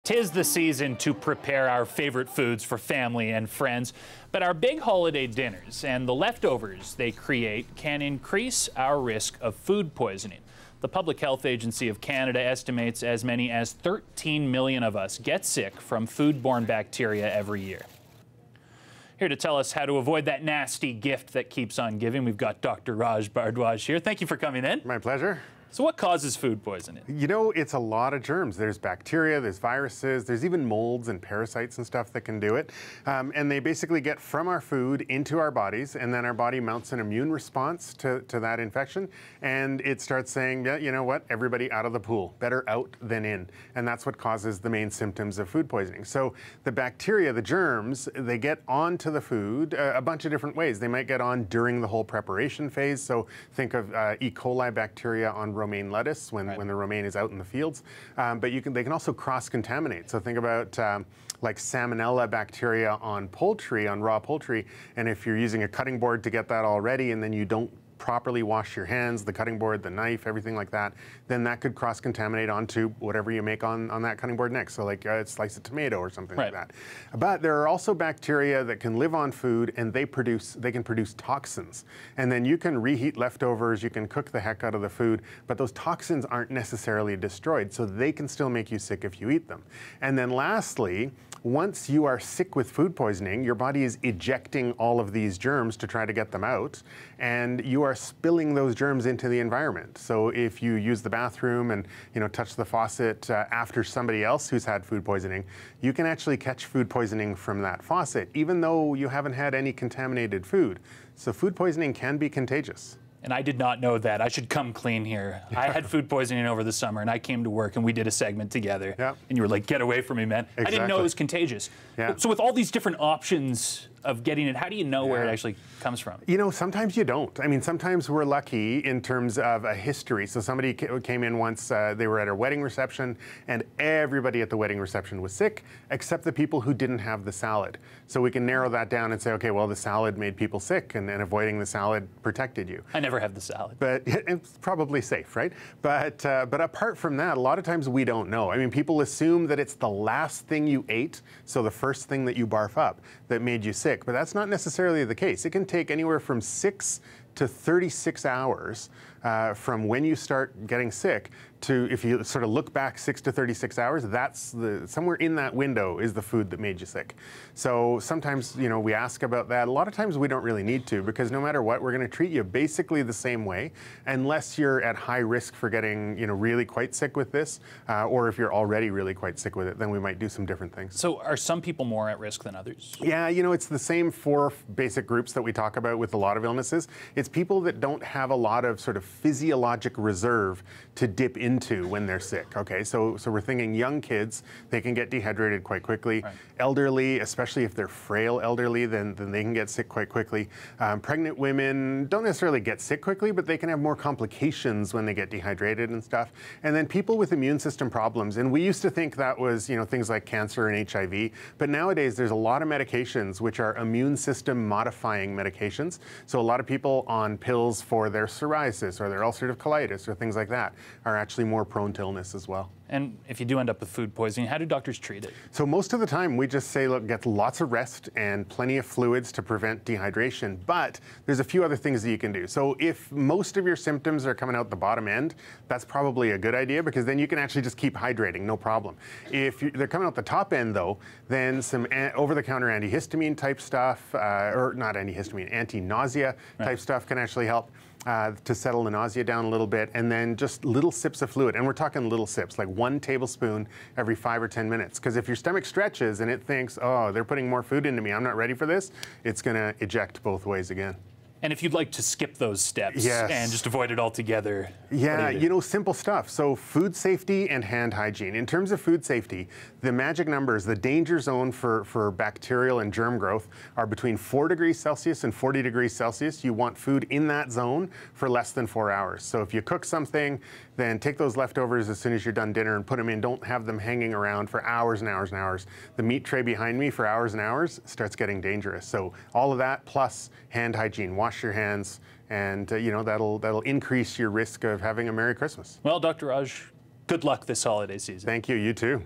'Tis the season to prepare our favorite foods for family and friends, but our big holiday dinners and the leftovers they create can increase our risk of food poisoning. The Public Health Agency of Canada estimates as many as 13 million of us get sick from foodborne bacteria every year. Here to tell us how to avoid that nasty gift that keeps on giving, we've got Dr. Raj Bhardwaj here. Thank you for coming in. My pleasure. So what causes food poisoning? You know, it's a lot of germs. There's bacteria, there's viruses, there's even molds and parasites and stuff that can do it. And they basically get from our food into our bodies, and then our body mounts an immune response to that infection. And it starts saying, yeah, you know what, everybody out of the pool. Better out than in. And that's what causes the main symptoms of food poisoning. So the bacteria, the germs, they get onto the food a bunch of different ways. They might get on during the whole preparation phase. So think of E. coli bacteria on romaine lettuce when the romaine is out in the fields, but they can also cross-contaminate. So think about like salmonella bacteria on poultry, on raw poultry, and if you're using a cutting board to get that all ready and then you don't properly wash your hands, the cutting board, the knife, everything like that, then that could cross-contaminate onto whatever you make on that cutting board next. So like a slice of tomato or something like that. But there are also bacteria that can live on food, and they can produce toxins. And then you can reheat leftovers, you can cook the heck out of the food, but those toxins aren't necessarily destroyed, so they can still make you sick if you eat them. And then lastly, once you are sick with food poisoning, your body is ejecting all of these germs to try to get them out, and you are spilling those germs into the environment. So if you use the bathroom and touch the faucet after somebody else who's had food poisoning, you can actually catch food poisoning from that faucet, even though you haven't had any contaminated food. So food poisoning can be contagious. And I did not know that. I should come clean here. I had food poisoning over the summer, and I came to work, and we did a segment together. Yep. And you were like, get away from me, man. Exactly. I didn't know it was contagious. Yeah. So with all these different options of getting it, how do you know where it actually comes from? You know, sometimes you don't. I mean, sometimes we're lucky in terms of a history. So somebody came in once, they were at a wedding reception, and everybody at the wedding reception was sick, except the people who didn't have the salad. So we can narrow that down and say, okay, well, the salad made people sick, and avoiding the salad protected you. I never have the salad. But it's probably safe, right? But apart from that, a lot of times we don't know. I mean, people assume that it's the last thing you ate, so the first thing that you barf up, that made you sick. But that's not necessarily the case. It can take anywhere from 6 to 36 hours from when you start getting sick to, if you sort of look back 6 to 36 hours, that's somewhere in that window is the food that made you sick. So sometimes, we ask about that. A lot of times we don't really need to, because no matter what, we're going to treat you basically the same way, unless you're at high risk for getting, really quite sick with this, or if you're already really quite sick with it, then we might do some different things. So are some people more at risk than others? Yeah, it's the same 4 basic groups that we talk about with a lot of illnesses. It's people that don't have a lot of sort of physiologic reserve to dip into when they're sick. Okay, so we're thinking young kids, they can get dehydrated quite quickly. Right. Elderly, especially if they're frail elderly, then they can get sick quite quickly. Pregnant women don't necessarily get sick quickly, but they can have more complications when they get dehydrated and stuff. And then people with immune system problems, and we used to think that was things like cancer and HIV, but nowadays there's a lot of medications which are immune system modifying medications. So a lot of people on pills for their psoriasis or their ulcerative colitis or things like that are actually more prone to illness as well. And if you do end up with food poisoning, how do doctors treat it? So most of the time we just say, look, get lots of rest and plenty of fluids to prevent dehydration, but there's a few other things that you can do. So if most of your symptoms are coming out the bottom end, that's probably a good idea, because then you can actually just keep hydrating, no problem. If they're coming out the top end though, then some over-the-counter antihistamine type stuff, or not antihistamine, anti-nausea type stuff can actually help. To settle the nausea down a little bit, and then just little sips of fluid. And we're talking little sips, like 1 tablespoon every 5 or 10 minutes. Because if your stomach stretches and it thinks, oh, they're putting more food into me, I'm not ready for this, it's going to eject both ways again. And if you'd like to skip those steps and just avoid it altogether. Yeah, simple stuff. So food safety and hand hygiene. In terms of food safety, the magic numbers, the danger zone for bacterial and germ growth are between 4 degrees Celsius and 40 degrees Celsius. You want food in that zone for less than 4 hours. So if you cook something, then take those leftovers as soon as you're done dinner and put them in. Don't have them hanging around for hours and hours and hours. The meat tray behind me for hours and hours starts getting dangerous. So all of that plus hand hygiene. Wash your hands, and that'll increase your risk of having a Merry Christmas. Well, Dr. Raj, good luck this holiday season. Thank you. You too.